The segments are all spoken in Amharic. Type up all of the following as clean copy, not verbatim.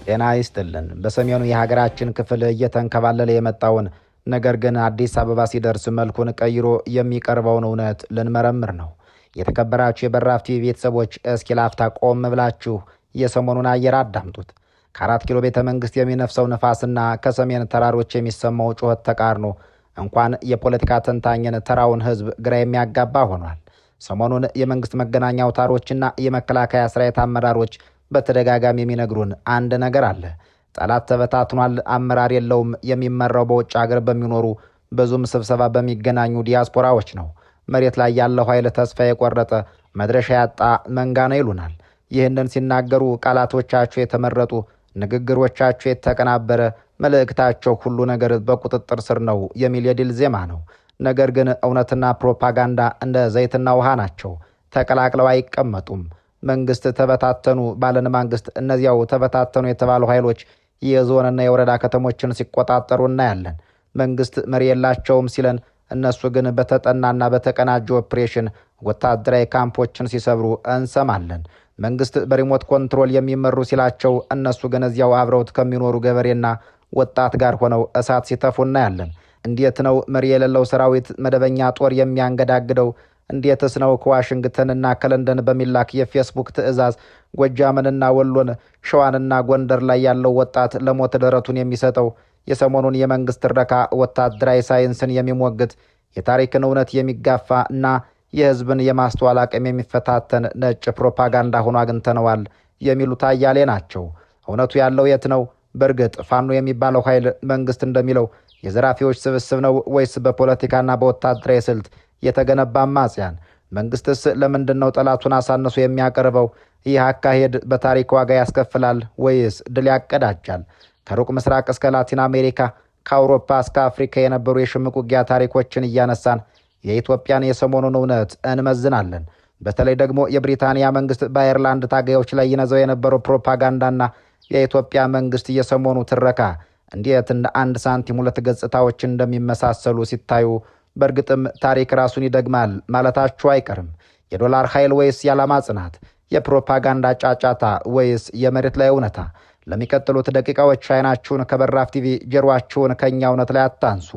ጤና ይስጥልን። በሰሜኑ የሀገራችን ክፍል እየተንከባለለ የመጣውን ነገር ግን አዲስ አበባ ሲደርስ መልኩን ቀይሮ የሚቀርበውን እውነት ልንመረምር ነው። የተከበራችሁ የበራፍ ቲቪ ቤተሰቦች እስኪ ላፍታ ቆም ብላችሁ የሰሞኑን አየር አዳምጡት። ከ4 ኪሎ ቤተ መንግስት የሚነፍሰው ንፋስና ከሰሜን ተራሮች የሚሰማው ጩኸት ተቃርኖ እንኳን የፖለቲካ ተንታኝን ተራውን ህዝብ ግራ የሚያጋባ ሆኗል። ሰሞኑን የመንግስት መገናኛ አውታሮችና የመከላከያ ሰራዊት አመራሮች በተደጋጋሚ የሚነግሩን አንድ ነገር አለ። ጠላት ተበታትኗል፣ አመራር የለውም፣ የሚመራው በውጭ ሀገር በሚኖሩ ብዙም ስብሰባ በሚገናኙ ዲያስፖራዎች ነው። መሬት ላይ ያለው ኃይል ተስፋ የቆረጠ መድረሻ ያጣ መንጋ ነው ይሉናል። ይህንን ሲናገሩ ቃላቶቻቸው የተመረጡ፣ ንግግሮቻቸው የተቀናበረ፣ መልእክታቸው ሁሉ ነገር በቁጥጥር ስር ነው የሚል የድል ዜማ ነው። ነገር ግን እውነትና ፕሮፓጋንዳ እንደ ዘይትና ውሃ ናቸው፣ ተቀላቅለው አይቀመጡም። መንግስት ተበታተኑ ባለን ማንግስት እነዚያው ተበታተኑ የተባሉ ኃይሎች የዞንና የወረዳ ከተሞችን ሲቆጣጠሩ እናያለን። መንግስት መሪ የላቸውም ሲለን፣ እነሱ ግን በተጠናና በተቀናጀ ኦፕሬሽን ወታደራዊ ካምፖችን ሲሰብሩ እንሰማለን። መንግስት በሪሞት ኮንትሮል የሚመሩ ሲላቸው፣ እነሱ ግን እዚያው አብረውት ከሚኖሩ ገበሬና ወጣት ጋር ሆነው እሳት ሲተፉ እናያለን። እንዴት ነው መሪ የሌለው ሰራዊት መደበኛ ጦር የሚያንገዳግደው? እንዴትስ ነው ከዋሽንግተንና ከለንደን በሚላክ የፌስቡክ ትዕዛዝ ጎጃምንና ወሎን፣ ሸዋንና ጎንደር ላይ ያለው ወጣት ለሞት ደረቱን የሚሰጠው? የሰሞኑን የመንግስት ትረካ ወታደራዊ ሳይንስን የሚሞግት የታሪክን እውነት የሚጋፋ እና የህዝብን የማስተዋል አቅም የሚፈታተን ነጭ ፕሮፓጋንዳ ሆኖ አግኝተነዋል የሚሉት አያሌ ናቸው። እውነቱ ያለው የት ነው? በእርግጥ ፋኖ የሚባለው ኃይል መንግስት እንደሚለው የዘራፊዎች ስብስብ ነው ወይስ በፖለቲካና በወታደራዊ ስልት የተገነባ አማጽያን? መንግስትስ ለምንድን ነው ጠላቱን አሳንሶ የሚያቀርበው? ይህ አካሄድ በታሪክ ዋጋ ያስከፍላል ወይስ ድል ያቀዳጃል? ከሩቅ ምስራቅ እስከ ላቲን አሜሪካ፣ ከአውሮፓ እስከ አፍሪካ የነበሩ የሽምቅ ውጊያ ታሪኮችን እያነሳን የኢትዮጵያን የሰሞኑን እውነት እንመዝናለን። በተለይ ደግሞ የብሪታንያ መንግስት በአየርላንድ ታጋዮች ላይ ይነዘው የነበረው ፕሮፓጋንዳና የኢትዮጵያ መንግስት የሰሞኑ ትረካ እንዴት እንደ አንድ ሳንቲም ሁለት ገጽታዎች እንደሚመሳሰሉ ሲታዩ በእርግጥም ታሪክ ራሱን ይደግማል ማለታቸው አይቀርም። የዶላር ኃይል ወይስ የዓላማ ጽናት? የፕሮፓጋንዳ ጫጫታ ወይስ የመሬት ላይ እውነታ? ለሚቀጥሉት ደቂቃዎች አይናችሁን ከበራፍ ቲቪ ጀሮአችሁን ከኛ እውነት ላይ አታንሱ።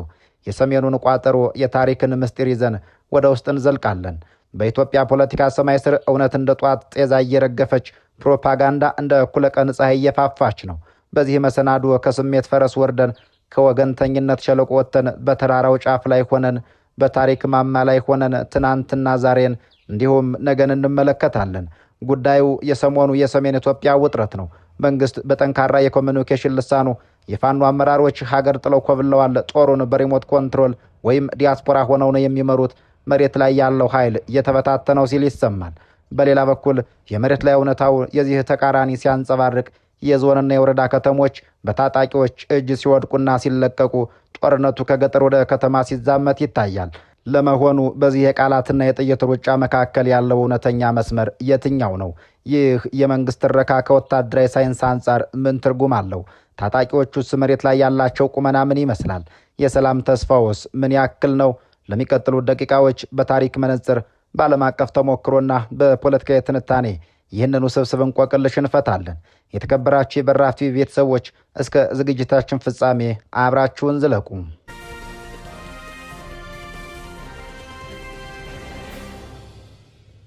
የሰሜኑን ቋጠሮ የታሪክን ምስጢር ይዘን ወደ ውስጥ እንዘልቃለን። በኢትዮጵያ ፖለቲካ ሰማይ ስር እውነት እንደ ጧት ጤዛ እየረገፈች፣ ፕሮፓጋንዳ እንደ እኩለ ቀን ፀሐይ እየፋፋች ነው። በዚህ መሰናዶ ከስሜት ፈረስ ወርደን ከወገንተኝነት ሸለቆ ወጥተን በተራራው ጫፍ ላይ ሆነን በታሪክ ማማ ላይ ሆነን ትናንትና ዛሬን እንዲሁም ነገን እንመለከታለን። ጉዳዩ የሰሞኑ የሰሜን ኢትዮጵያ ውጥረት ነው። መንግስት በጠንካራ የኮሚኒኬሽን ልሳኑ የፋኖ አመራሮች ሀገር ጥለው ኮብለዋል፣ ጦሩን በሪሞት ኮንትሮል ወይም ዲያስፖራ ሆነው ነው የሚመሩት፣ መሬት ላይ ያለው ኃይል እየተበታተነው ሲል ይሰማል። በሌላ በኩል የመሬት ላይ እውነታው የዚህ ተቃራኒ ሲያንጸባርቅ የዞንና የወረዳ ከተሞች በታጣቂዎች እጅ ሲወድቁና ሲለቀቁ፣ ጦርነቱ ከገጠር ወደ ከተማ ሲዛመት ይታያል። ለመሆኑ በዚህ የቃላትና የጥይት ሩጫ መካከል ያለው እውነተኛ መስመር የትኛው ነው? ይህ የመንግስት ትረካ ከወታደራዊ ሳይንስ አንጻር ምን ትርጉም አለው? ታጣቂዎቹስ መሬት ላይ ያላቸው ቁመና ምን ይመስላል? የሰላም ተስፋውስ ምን ያክል ነው? ለሚቀጥሉት ደቂቃዎች በታሪክ መነጽር፣ በዓለም አቀፍ ተሞክሮና በፖለቲካዊ ትንታኔ ይህንን ውስብስብ እንቆቅልሽ እንፈታለን። የተከበራችሁ የበራፍ ቲቪ ቤተሰቦች እስከ ዝግጅታችን ፍጻሜ አብራችሁን ዝለቁ።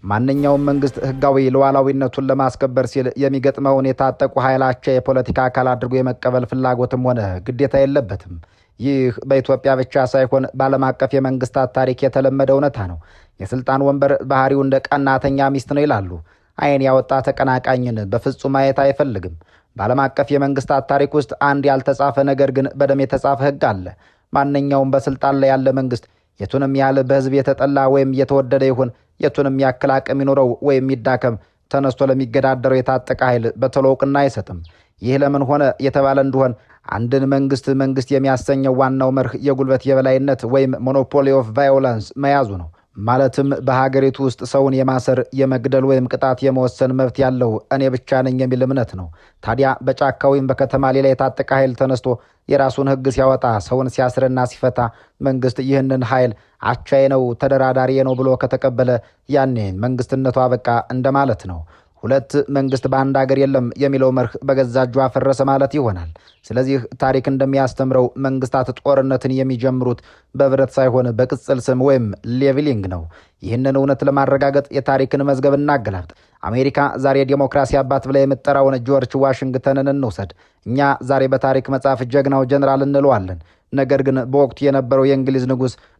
ማንኛውም መንግስት ህጋዊ ሉዓላዊነቱን ለማስከበር ሲል የሚገጥመውን የታጠቁ ኃይላቸው የፖለቲካ አካል አድርጎ የመቀበል ፍላጎትም ሆነ ግዴታ የለበትም። ይህ በኢትዮጵያ ብቻ ሳይሆን በዓለም አቀፍ የመንግስታት ታሪክ የተለመደ እውነታ ነው። የስልጣን ወንበር ባህሪው እንደ ቀናተኛ ሚስት ነው ይላሉ። አይን ያወጣ ተቀናቃኝን በፍጹም ማየት አይፈልግም። በዓለም አቀፍ የመንግስታት ታሪክ ውስጥ አንድ ያልተጻፈ ነገር ግን በደም የተጻፈ ህግ አለ። ማንኛውም በስልጣን ላይ ያለ መንግስት የቱንም ያህል በህዝብ የተጠላ ወይም የተወደደ ይሁን፣ የቱንም ያክል አቅም ይኖረው ወይም ይዳከም፣ ተነስቶ ለሚገዳደረው የታጠቀ ኃይል በቶሎ እውቅና አይሰጥም። ይህ ለምን ሆነ የተባለ እንደሆን አንድን መንግስት የሚያሰኘው ዋናው መርህ የጉልበት የበላይነት ወይም ሞኖፖሊ ኦፍ ቫዮለንስ መያዙ ነው። ማለትም በሀገሪቱ ውስጥ ሰውን የማሰር፣ የመግደል ወይም ቅጣት የመወሰን መብት ያለው እኔ ብቻ ነኝ የሚል እምነት ነው። ታዲያ በጫካ ወይም በከተማ ሌላ የታጠቀ ኃይል ተነስቶ የራሱን ህግ ሲያወጣ፣ ሰውን ሲያስርና ሲፈታ መንግስት ይህንን ኃይል አቻዬ ነው፣ ተደራዳሪ ነው ብሎ ከተቀበለ ያኔ መንግስትነቱ አበቃ እንደማለት ነው። ሁለት መንግስት በአንድ ሀገር የለም የሚለው መርህ በገዛ እጁ አፈረሰ ማለት ይሆናል። ስለዚህ ታሪክ እንደሚያስተምረው መንግስታት ጦርነትን የሚጀምሩት በብረት ሳይሆን በቅጽል ስም ወይም ሌቭሊንግ ነው። ይህንን እውነት ለማረጋገጥ የታሪክን መዝገብ እናገላብጥ። አሜሪካ ዛሬ ዴሞክራሲ አባት ብላ የምትጠራውን ጆርጅ ዋሽንግተንን እንውሰድ። እኛ ዛሬ በታሪክ መጽሐፍ ጀግናው ጀነራል እንለዋለን። ነገር ግን በወቅቱ የነበረው የእንግሊዝ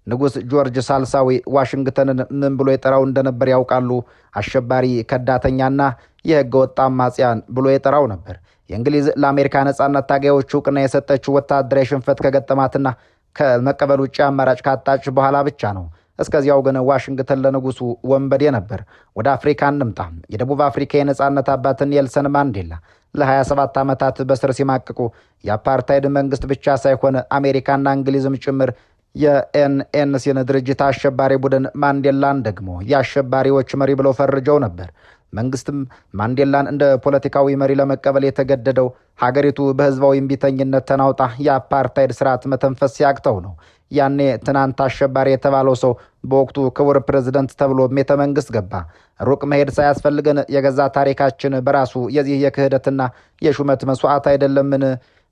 ንጉስ ጆርጅ ሳልሳዊ ዋሽንግተንን ምን ብሎ የጠራው እንደነበር ያውቃሉ? አሸባሪ፣ ከዳተኛና የህገ ወጥ አማጽያን ብሎ የጠራው ነበር። የእንግሊዝ ለአሜሪካ ነጻነት ታጋዮች እውቅና የሰጠችው ወታደራዊ ሽንፈት ከገጠማትና ከመቀበል ውጭ አማራጭ ካጣች በኋላ ብቻ ነው። እስከዚያው ግን ዋሽንግተን ለንጉሱ ወንበዴ ነበር። ወደ አፍሪካ እንምጣ። የደቡብ አፍሪካ የነጻነት አባት ኔልሰን ማንዴላ ለ27 ዓመታት በስር ሲማቅቁ የአፓርታይድ መንግስት ብቻ ሳይሆን አሜሪካና እንግሊዝም ጭምር የኤንኤንሲን ድርጅት አሸባሪ ቡድን ማንዴላን ደግሞ የአሸባሪዎች መሪ ብለው ፈርጀው ነበር። መንግስትም ማንዴላን እንደ ፖለቲካዊ መሪ ለመቀበል የተገደደው ሀገሪቱ በህዝባዊ እምቢተኝነት ተናውጣ የአፓርታይድ ስርዓት መተንፈስ ሲያቅተው ነው። ያኔ ትናንት አሸባሪ የተባለው ሰው በወቅቱ ክቡር ፕሬዝደንት ተብሎ ቤተ መንግስት ገባ። ሩቅ መሄድ ሳያስፈልገን የገዛ ታሪካችን በራሱ የዚህ የክህደትና የሹመት መስዋዕት አይደለምን?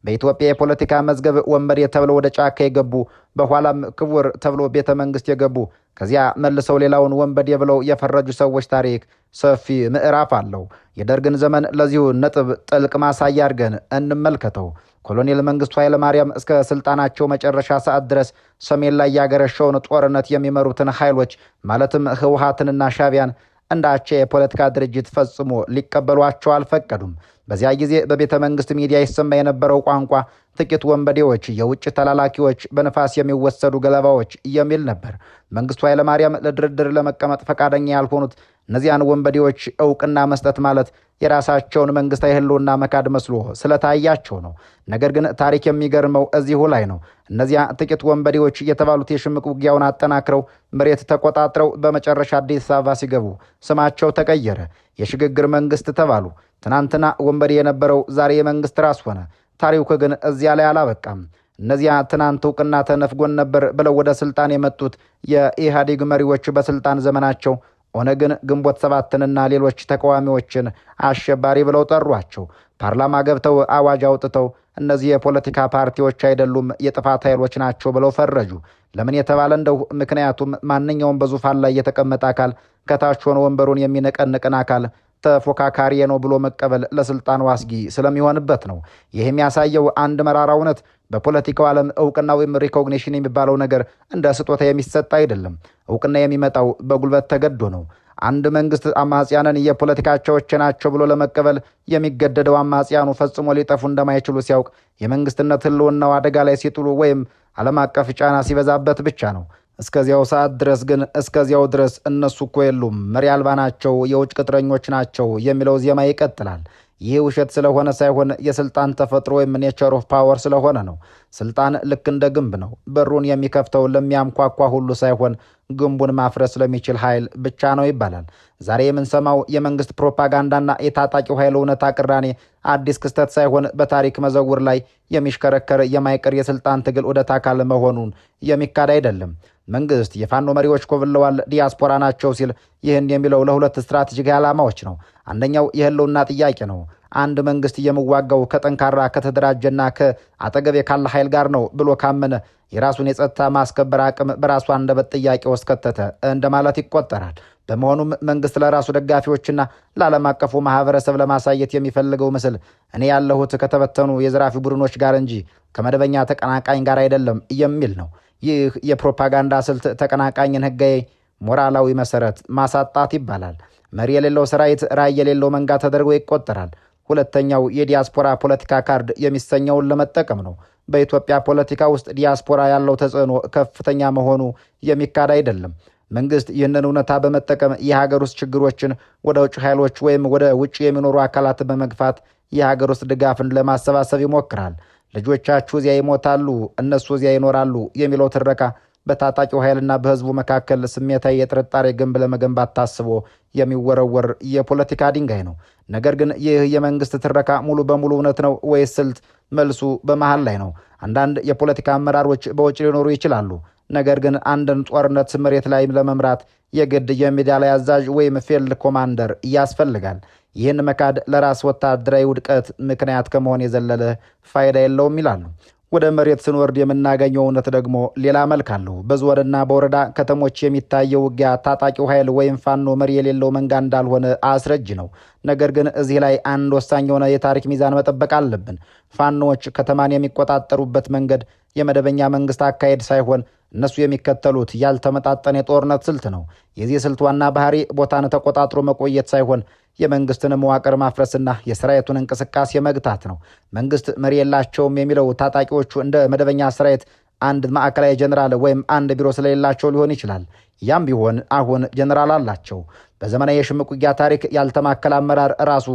በኢትዮጵያ የፖለቲካ መዝገብ ወንበዴ ተብለው ወደ ጫካ የገቡ በኋላም ክቡር ተብሎ ቤተ መንግስት የገቡ ከዚያ መልሰው ሌላውን ወንበዴ ብለው የፈረጁ ሰዎች ታሪክ ሰፊ ምዕራፍ አለው። የደርግን ዘመን ለዚሁ ነጥብ ጥልቅ ማሳያ አድርገን እንመልከተው። ኮሎኔል መንግስቱ ኃይለማርያም እስከ ስልጣናቸው መጨረሻ ሰዓት ድረስ ሰሜን ላይ ያገረሸውን ጦርነት የሚመሩትን ኃይሎች ማለትም ህወሓትንና ሻዕቢያን እንደ አቻ የፖለቲካ ድርጅት ፈጽሞ ሊቀበሏቸው አልፈቀዱም። በዚያ ጊዜ በቤተ መንግስት ሚዲያ ይሰማ የነበረው ቋንቋ ጥቂት ወንበዴዎች፣ የውጭ ተላላኪዎች፣ በንፋስ የሚወሰዱ ገለባዎች የሚል ነበር። መንግስቱ ኃይለማርያም ለድርድር ለመቀመጥ ፈቃደኛ ያልሆኑት እነዚያን ወንበዴዎች እውቅና መስጠት ማለት የራሳቸውን መንግስታዊ ህልውና መካድ መስሎ ስለታያቸው ነው። ነገር ግን ታሪክ የሚገርመው እዚሁ ላይ ነው። እነዚያ ጥቂት ወንበዴዎች የተባሉት የሽምቅ ውጊያውን አጠናክረው መሬት ተቆጣጥረው በመጨረሻ አዲስ አበባ ሲገቡ ስማቸው ተቀየረ። የሽግግር መንግስት ተባሉ። ትናንትና ወንበዴ የነበረው ዛሬ የመንግስት ራስ ሆነ። ታሪኩ ግን እዚያ ላይ አላበቃም። እነዚያ ትናንት እውቅና ተነፍጎን ነበር ብለው ወደ ስልጣን የመጡት የኢህአዴግ መሪዎች በስልጣን ዘመናቸው ኦነግን፣ ግንቦት ሰባትንና ሌሎች ተቃዋሚዎችን አሸባሪ ብለው ጠሯቸው። ፓርላማ ገብተው አዋጅ አውጥተው እነዚህ የፖለቲካ ፓርቲዎች አይደሉም የጥፋት ኃይሎች ናቸው ብለው ፈረጁ። ለምን የተባለ እንደው ምክንያቱም ማንኛውም በዙፋን ላይ የተቀመጠ አካል ከታች ሆኖ ወንበሩን የሚነቀንቅን አካል ተፎካካሪ ነው ብሎ መቀበል ለስልጣኑ አስጊ ስለሚሆንበት ነው። ይህ የሚያሳየው አንድ መራራ እውነት በፖለቲካው ዓለም እውቅና ወይም ሪኮግኒሽን የሚባለው ነገር እንደ ስጦታ የሚሰጥ አይደለም። እውቅና የሚመጣው በጉልበት ተገዶ ነው። አንድ መንግስት አማጽያንን የፖለቲካቸዎች ናቸው ብሎ ለመቀበል የሚገደደው አማጽያኑ ፈጽሞ ሊጠፉ እንደማይችሉ ሲያውቅ የመንግስትነት ህልውናው አደጋ ላይ ሲጥሉ ወይም ዓለም አቀፍ ጫና ሲበዛበት ብቻ ነው። እስከዚያው ሰዓት ድረስ ግን እስከዚያው ድረስ እነሱ እኮ የሉም፣ መሪ አልባ ናቸው፣ የውጭ ቅጥረኞች ናቸው የሚለው ዜማ ይቀጥላል። ይህ ውሸት ስለሆነ ሳይሆን የስልጣን ተፈጥሮ ወይም ኔቸር ኦፍ ፓወር ስለሆነ ነው። ስልጣን ልክ እንደ ግንብ ነው። በሩን የሚከፍተው ለሚያምኳኳ ሁሉ ሳይሆን ግንቡን ማፍረስ ለሚችል ኃይል ብቻ ነው ይባላል። ዛሬ የምንሰማው የመንግስት ፕሮፓጋንዳና የታጣቂው ኃይል እውነታ ቅራኔ አዲስ ክስተት ሳይሆን በታሪክ መዘውር ላይ የሚሽከረከር የማይቀር የስልጣን ትግል ዑደት አካል መሆኑን የሚካድ አይደለም። መንግስት የፋኖ መሪዎች ኮብለዋል፣ ዲያስፖራ ናቸው ሲል ይህን የሚለው ለሁለት ስትራቴጂካዊ ዓላማዎች ነው። አንደኛው የህልውና ጥያቄ ነው። አንድ መንግስት የምዋጋው ከጠንካራ ከተደራጀና ከአጠገቤ ካለ ኃይል ጋር ነው ብሎ ካመነ የራሱን የጸጥታ ማስከበር አቅም በራሱ አንደበት ጥያቄ ውስጥ ከተተ እንደማለት ይቆጠራል። በመሆኑም መንግስት ለራሱ ደጋፊዎችና ለዓለም አቀፉ ማህበረሰብ ለማሳየት የሚፈልገው ምስል እኔ ያለሁት ከተበተኑ የዘራፊ ቡድኖች ጋር እንጂ ከመደበኛ ተቀናቃኝ ጋር አይደለም የሚል ነው። ይህ የፕሮፓጋንዳ ስልት ተቀናቃኝን ህጋዊ ሞራላዊ መሰረት ማሳጣት ይባላል። መሪ የሌለው ሰራዊት ራዕይ የሌለው መንጋ ተደርጎ ይቆጠራል። ሁለተኛው የዲያስፖራ ፖለቲካ ካርድ የሚሰኘውን ለመጠቀም ነው። በኢትዮጵያ ፖለቲካ ውስጥ ዲያስፖራ ያለው ተጽዕኖ ከፍተኛ መሆኑ የሚካድ አይደለም። መንግስት ይህንን እውነታ በመጠቀም የሀገር ውስጥ ችግሮችን ወደ ውጭ ኃይሎች ወይም ወደ ውጭ የሚኖሩ አካላት በመግፋት የሀገር ውስጥ ድጋፍን ለማሰባሰብ ይሞክራል። ልጆቻችሁ እዚያ ይሞታሉ፣ እነሱ እዚያ ይኖራሉ የሚለው ትረካ በታጣቂው ኃይልና በህዝቡ መካከል ስሜታዊ የጥርጣሬ ግንብ ለመገንባት ታስቦ የሚወረወር የፖለቲካ ድንጋይ ነው። ነገር ግን ይህ የመንግስት ትረካ ሙሉ በሙሉ እውነት ነው ወይስ ስልት? መልሱ በመሃል ላይ ነው። አንዳንድ የፖለቲካ አመራሮች በውጭ ሊኖሩ ይችላሉ። ነገር ግን አንድን ጦርነት መሬት ላይ ለመምራት የግድ የሜዳ ላይ አዛዥ ወይም ፊልድ ኮማንደር ያስፈልጋል። ይህን መካድ ለራስ ወታደራዊ ውድቀት ምክንያት ከመሆን የዘለለ ፋይዳ የለውም ይላሉ። ወደ መሬት ስንወርድ የምናገኘው እውነት ደግሞ ሌላ መልክ አለው። በዞንና በወረዳ ከተሞች የሚታየው ውጊያ ታጣቂው ኃይል ወይም ፋኖ መሪ የሌለው መንጋ እንዳልሆነ አስረጅ ነው። ነገር ግን እዚህ ላይ አንድ ወሳኝ የሆነ የታሪክ ሚዛን መጠበቅ አለብን። ፋኖዎች ከተማን የሚቆጣጠሩበት መንገድ የመደበኛ መንግስት አካሄድ ሳይሆን እነሱ የሚከተሉት ያልተመጣጠነ የጦርነት ስልት ነው። የዚህ ስልት ዋና ባህሪ ቦታን ተቆጣጥሮ መቆየት ሳይሆን የመንግስትን መዋቅር ማፍረስና የሰራዊቱን እንቅስቃሴ መግታት ነው። መንግስት መሪ የላቸውም የሚለው ታጣቂዎቹ እንደ መደበኛ ሰራዊት አንድ ማዕከላዊ ጀነራል ወይም አንድ ቢሮ ስለሌላቸው ሊሆን ይችላል። ያም ቢሆን አሁን ጀነራል አላቸው። በዘመናዊ የሽምቅ ውጊያ ታሪክ ያልተማከለ አመራር ራሱ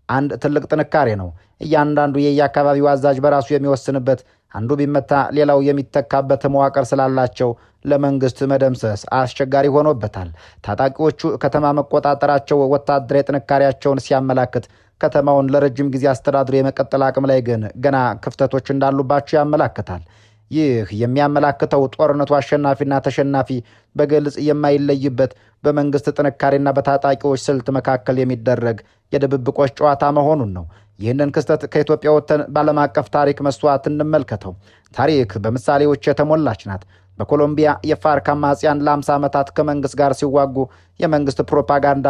አንድ ትልቅ ጥንካሬ ነው። እያንዳንዱ የየአካባቢው አዛዥ በራሱ የሚወስንበት፣ አንዱ ቢመታ ሌላው የሚተካበት መዋቅር ስላላቸው ለመንግስት መደምሰስ አስቸጋሪ ሆኖበታል። ታጣቂዎቹ ከተማ መቆጣጠራቸው ወታደራዊ ጥንካሬያቸውን ሲያመላክት፣ ከተማውን ለረጅም ጊዜ አስተዳድሮ የመቀጠል አቅም ላይ ግን ገና ክፍተቶች እንዳሉባቸው ያመላክታል። ይህ የሚያመላክተው ጦርነቱ አሸናፊና ተሸናፊ በግልጽ የማይለይበት በመንግስት ጥንካሬና በታጣቂዎች ስልት መካከል የሚደረግ የድብብቆች ጨዋታ መሆኑን ነው። ይህንን ክስተት ከኢትዮጵያ ወጥተን በዓለም አቀፍ ታሪክ መስዋዕት እንመልከተው። ታሪክ በምሳሌዎች የተሞላች ናት። በኮሎምቢያ የፋርክ አማጽያን ለ50 ዓመታት ከመንግስት ጋር ሲዋጉ የመንግስት ፕሮፓጋንዳ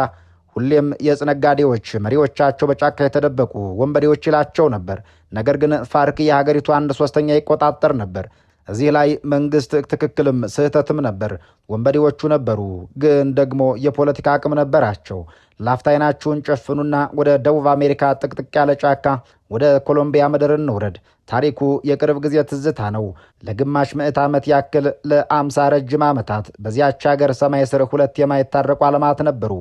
ሁሌም የነጋዴዎች መሪዎቻቸው በጫካ የተደበቁ ወንበዴዎች ይላቸው ነበር። ነገር ግን ፋርክ የሀገሪቱ 1/3 ይቆጣጠር ነበር። እዚህ ላይ መንግስት ትክክልም ስህተትም ነበር። ወንበዴዎቹ ነበሩ፣ ግን ደግሞ የፖለቲካ አቅም ነበራቸው። ላፍታ ዓይናችሁን ጨፍኑና ወደ ደቡብ አሜሪካ ጥቅጥቅ ያለ ጫካ ወደ ኮሎምቢያ ምድር እንውረድ። ታሪኩ የቅርብ ጊዜ ትዝታ ነው። ለግማሽ ምዕት ዓመት ያክል ለ50 ረጅም ዓመታት በዚያች ሀገር ሰማይ ስር 2 የማይታረቁ ዓለማት ነበሩ።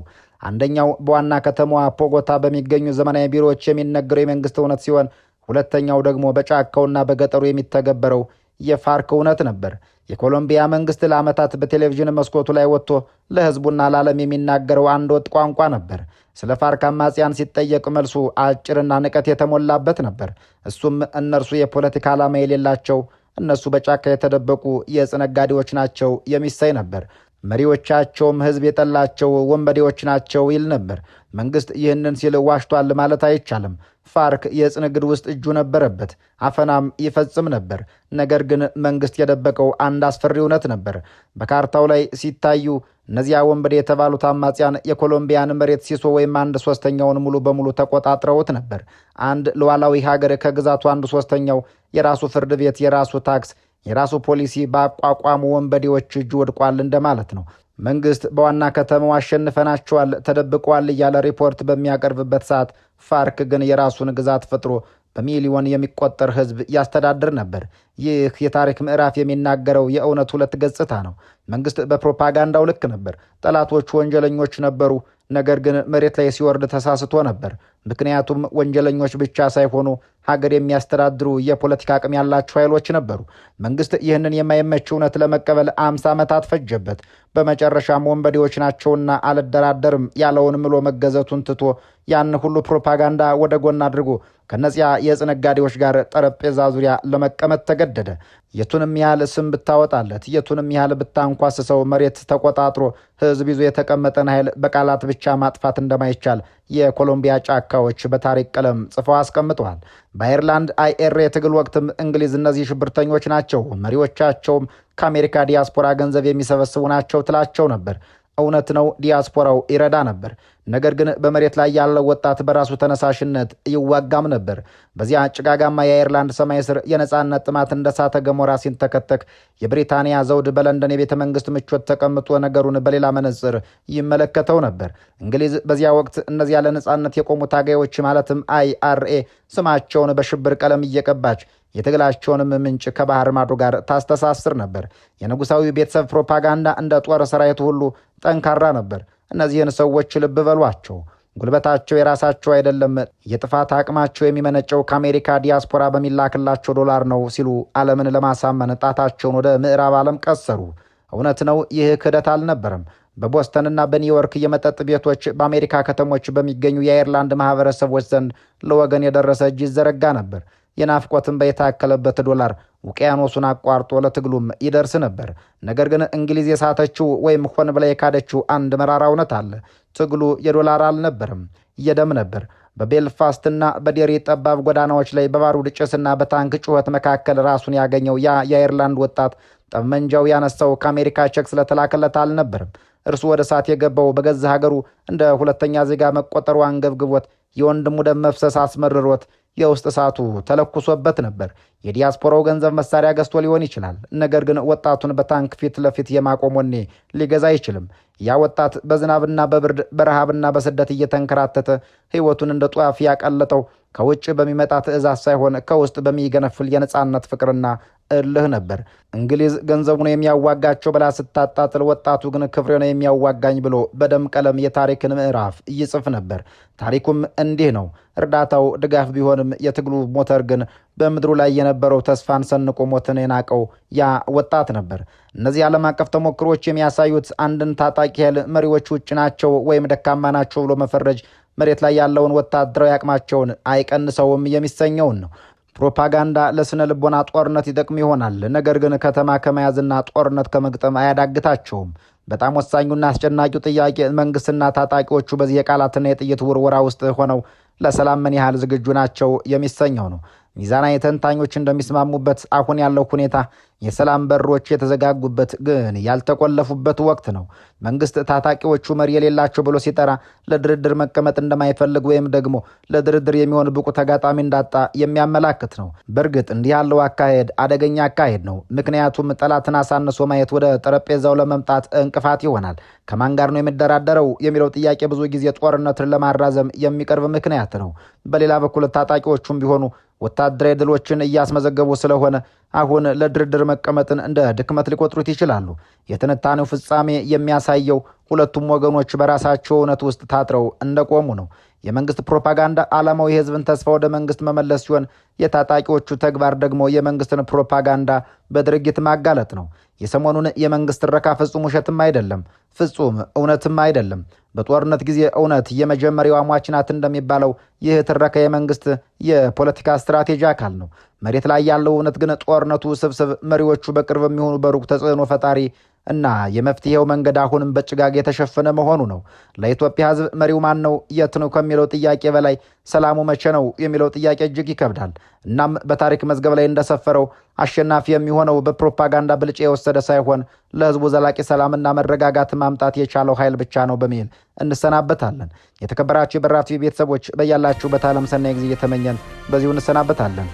አንደኛው በዋና ከተማዋ ቦጎታ በሚገኙ ዘመናዊ ቢሮዎች የሚነገረው የመንግስት እውነት ሲሆን፣ ሁለተኛው ደግሞ በጫካውና በገጠሩ የሚተገበረው የፋርክ እውነት ነበር። የኮሎምቢያ መንግስት ለዓመታት በቴሌቪዥን መስኮቱ ላይ ወጥቶ ለህዝቡና ለዓለም የሚናገረው አንድ ወጥ ቋንቋ ነበር። ስለ ፋርክ አማጽያን ሲጠየቅ መልሱ አጭርና ንቀት የተሞላበት ነበር። እሱም እነርሱ የፖለቲካ ዓላማ የሌላቸው፣ እነሱ በጫካ የተደበቁ የዕፅ ነጋዴዎች ናቸው የሚሳይ ነበር። መሪዎቻቸውም ህዝብ የጠላቸው ወንበዴዎች ናቸው ይል ነበር። መንግስት ይህንን ሲል ዋሽቷል ማለት አይቻልም። ፋርክ የዕፅ ንግድ ውስጥ እጁ ነበረበት፣ አፈናም ይፈጽም ነበር። ነገር ግን መንግስት የደበቀው አንድ አስፈሪ እውነት ነበር። በካርታው ላይ ሲታዩ እነዚያ ወንበዴ የተባሉት አማጽያን የኮሎምቢያን መሬት ሲሶ ወይም 1/3 ሙሉ በሙሉ ተቆጣጥረውት ነበር። አንድ ሉዓላዊ ሀገር ከግዛቱ 1/3 የራሱ ፍርድ ቤት፣ የራሱ ታክስ፣ የራሱ ፖሊሲ በአቋቋሙ ወንበዴዎች እጅ ወድቋል እንደማለት ነው። መንግስት በዋና ከተማው አሸንፈናቸዋል፣ ተደብቀዋል እያለ ሪፖርት በሚያቀርብበት ሰዓት ፋርክ ግን የራሱን ግዛት ፈጥሮ በሚሊዮን የሚቆጠር ህዝብ ያስተዳድር ነበር። ይህ የታሪክ ምዕራፍ የሚናገረው የእውነት 2 ገጽታ ነው። መንግስት በፕሮፓጋንዳው ልክ ነበር። ጠላቶቹ ወንጀለኞች ነበሩ። ነገር ግን መሬት ላይ ሲወርድ ተሳስቶ ነበር። ምክንያቱም ወንጀለኞች ብቻ ሳይሆኑ ሀገር የሚያስተዳድሩ የፖለቲካ አቅም ያላቸው ኃይሎች ነበሩ። መንግስት ይህንን የማይመች እውነት ለመቀበል 50 ዓመታት ፈጀበት። በመጨረሻም ወንበዴዎች ናቸውና አልደራደርም ያለውን ምሎ መገዘቱን ትቶ ያን ሁሉ ፕሮፓጋንዳ ወደ ጎን አድርጎ ከነዚያ የዕፅ ነጋዴዎች ጋር ጠረጴዛ ዙሪያ ለመቀመጥ ተገደደ። የቱንም ያህል ስም ብታወጣለት፣ የቱንም ያህል ብታንኳስሰው መሬት ተቆጣጥሮ ህዝብ ይዞ የተቀመጠን ኃይል በቃላት ብቻ ማጥፋት እንደማይቻል የኮሎምቢያ ጫካዎች በታሪክ ቀለም ጽፈው አስቀምጠዋል። በአየርላንድ IRA ትግል ወቅትም እንግሊዝ እነዚህ ሽብርተኞች ናቸው፣ መሪዎቻቸውም ከአሜሪካ ዲያስፖራ ገንዘብ የሚሰበስቡ ናቸው ትላቸው ነበር። እውነት ነው፣ ዲያስፖራው ይረዳ ነበር። ነገር ግን በመሬት ላይ ያለው ወጣት በራሱ ተነሳሽነት ይዋጋም ነበር። በዚያ ጭጋጋማ የአየርላንድ ሰማይ ስር የነጻነት ጥማት እንደ እሳተ ገሞራ ሲንተከተክ የብሪታንያ ዘውድ በለንደን የቤተ መንግስት ምቾት ተቀምጦ ነገሩን በሌላ መነጽር ይመለከተው ነበር። እንግሊዝ በዚያ ወቅት እነዚያ ለነጻነት የቆሙ ታጋዮች ማለትም IRA ስማቸውን በሽብር ቀለም እየቀባች የትግላቸውንም ምንጭ ከባህር ማዶ ጋር ታስተሳስር ነበር። የንጉሳዊ ቤተሰብ ፕሮፓጋንዳ እንደ ጦር ሰራዊቱ ሁሉ ጠንካራ ነበር። እነዚህን ሰዎች ልብ በሏቸው። ጉልበታቸው የራሳቸው አይደለም፣ የጥፋት አቅማቸው የሚመነጨው ከአሜሪካ ዲያስፖራ በሚላክላቸው ዶላር ነው ሲሉ ዓለምን ለማሳመን ጣታቸውን ወደ ምዕራብ ዓለም ቀሰሩ። እውነት ነው፣ ይህ ክህደት አልነበረም። በቦስተንና በኒውዮርክ የመጠጥ ቤቶች፣ በአሜሪካ ከተሞች በሚገኙ የአየርላንድ ማህበረሰቦች ዘንድ ለወገን የደረሰ እጅ ይዘረጋ ነበር። የናፍቆትን በየታከለበት ዶላር ውቅያኖሱን አቋርጦ ለትግሉም ይደርስ ነበር። ነገር ግን እንግሊዝ የሳተችው ወይም ሆን ብላ የካደችው አንድ መራራ እውነት አለ። ትግሉ የዶላር አልነበረም፣ የደም ነበር። በቤልፋስትና በዴሪ ጠባብ ጎዳናዎች ላይ በባሩድ ጭስና በታንክ ጩኸት መካከል ራሱን ያገኘው ያ የአየርላንድ ወጣት ጠመንጃው ያነሳው ከአሜሪካ ቼክ ስለተላከለት አልነበርም። እርሱ ወደ እሳት የገባው በገዛ ሀገሩ እንደ ሁለተኛ ዜጋ መቆጠሩ አንገብግቦት፣ የወንድሙ ደም መፍሰስ አስመርሮት የውስጥ እሳቱ ተለኩሶበት ነበር። የዲያስፖራው ገንዘብ መሳሪያ ገዝቶ ሊሆን ይችላል። ነገር ግን ወጣቱን በታንክ ፊት ለፊት የማቆም ወኔ ሊገዛ አይችልም። ያ ወጣት በዝናብና በብርድ በረሃብና በስደት እየተንከራተተ ሕይወቱን እንደ ጧፍ ያቀለጠው ከውጭ በሚመጣ ትዕዛዝ ሳይሆን ከውስጥ በሚገነፍል የነጻነት ፍቅርና እልህ ነበር። እንግሊዝ ገንዘቡን የሚያዋጋቸው ብላ ስታጣጥል፣ ወጣቱ ግን ክብሬ ነው የሚያዋጋኝ ብሎ በደም ቀለም የታሪክን ምዕራፍ ይጽፍ ነበር። ታሪኩም እንዲህ ነው። እርዳታው ድጋፍ ቢሆንም የትግሉ ሞተር ግን በምድሩ ላይ የነበረው ተስፋን ሰንቆ ሞትን የናቀው ያ ወጣት ነበር። እነዚህ ዓለም አቀፍ ተሞክሮች የሚያሳዩት አንድን ታጣቂ ኃይል መሪዎች ውጭ ናቸው ወይም ደካማ ናቸው ብሎ መፈረጅ መሬት ላይ ያለውን ወታደራዊ አቅማቸውን አይቀንሰውም የሚሰኘውን ነው። ፕሮፓጋንዳ ለስነ ልቦና ጦርነት ይጠቅም ይሆናል። ነገር ግን ከተማ ከመያዝና ጦርነት ከመግጠም አያዳግታቸውም። በጣም ወሳኙና አስጨናቂው ጥያቄ መንግስትና ታጣቂዎቹ በዚህ የቃላትና የጥይት ውርወራ ውስጥ ሆነው ለሰላም ምን ያህል ዝግጁ ናቸው የሚሰኘው ነው። ሚዛናዊ ተንታኞች እንደሚስማሙበት አሁን ያለው ሁኔታ የሰላም በሮች የተዘጋጉበት ግን ያልተቆለፉበት ወቅት ነው። መንግስት ታጣቂዎቹ መሪ የሌላቸው ብሎ ሲጠራ ለድርድር መቀመጥ እንደማይፈልግ ወይም ደግሞ ለድርድር የሚሆን ብቁ ተጋጣሚ እንዳጣ የሚያመላክት ነው። በእርግጥ እንዲህ ያለው አካሄድ አደገኛ አካሄድ ነው። ምክንያቱም ጠላትን አሳንሶ ማየት ወደ ጠረጴዛው ለመምጣት እንቅፋት ይሆናል። ከማን ጋር ነው የሚደራደረው የሚለው ጥያቄ ብዙ ጊዜ ጦርነትን ለማራዘም የሚቀርብ ምክንያት ነው። በሌላ በኩል ታጣቂዎቹም ቢሆኑ ወታደራዊ ድሎችን እያስመዘገቡ ስለሆነ አሁን ለድርድር መቀመጥን እንደ ድክመት ሊቆጥሩት ይችላሉ። የትንታኔው ፍጻሜ የሚያሳየው ሁለቱም ወገኖች በራሳቸው እውነት ውስጥ ታጥረው እንደቆሙ ነው። የመንግስት ፕሮፓጋንዳ ዓላማው የህዝብን ተስፋ ወደ መንግስት መመለስ ሲሆን፣ የታጣቂዎቹ ተግባር ደግሞ የመንግስትን ፕሮፓጋንዳ በድርጊት ማጋለጥ ነው። የሰሞኑን የመንግስት ረካ ፍጹም ውሸትም አይደለም፣ ፍጹም እውነትም አይደለም። በጦርነት ጊዜ እውነት የመጀመሪያው አሟች ናት እንደሚባለው ይህ ትረካ የመንግስት የፖለቲካ ስትራቴጂ አካል ነው። መሬት ላይ ያለው እውነት ግን ጦርነቱ ስብስብ፣ መሪዎቹ በቅርብ የሚሆኑ በሩቅ ተጽዕኖ ፈጣሪ እና የመፍትሄው መንገድ አሁንም በጭጋግ የተሸፈነ መሆኑ ነው። ለኢትዮጵያ ህዝብ መሪው ማን ነው፣ የት ነው ከሚለው ጥያቄ በላይ ሰላሙ መቼ ነው የሚለው ጥያቄ እጅግ ይከብዳል። እናም በታሪክ መዝገብ ላይ እንደሰፈረው አሸናፊ የሚሆነው በፕሮፓጋንዳ ብልጫ የወሰደ ሳይሆን ለህዝቡ ዘላቂ ሰላምና መረጋጋት ማምጣት የቻለው ኃይል ብቻ ነው በሚል እንሰናበታለን። የተከበራችሁ የበራፍ ቲቪ ቤተሰቦች በያላችሁበት ዓለም ሰናይ ጊዜ እየተመኘን በዚሁ እንሰናበታለን።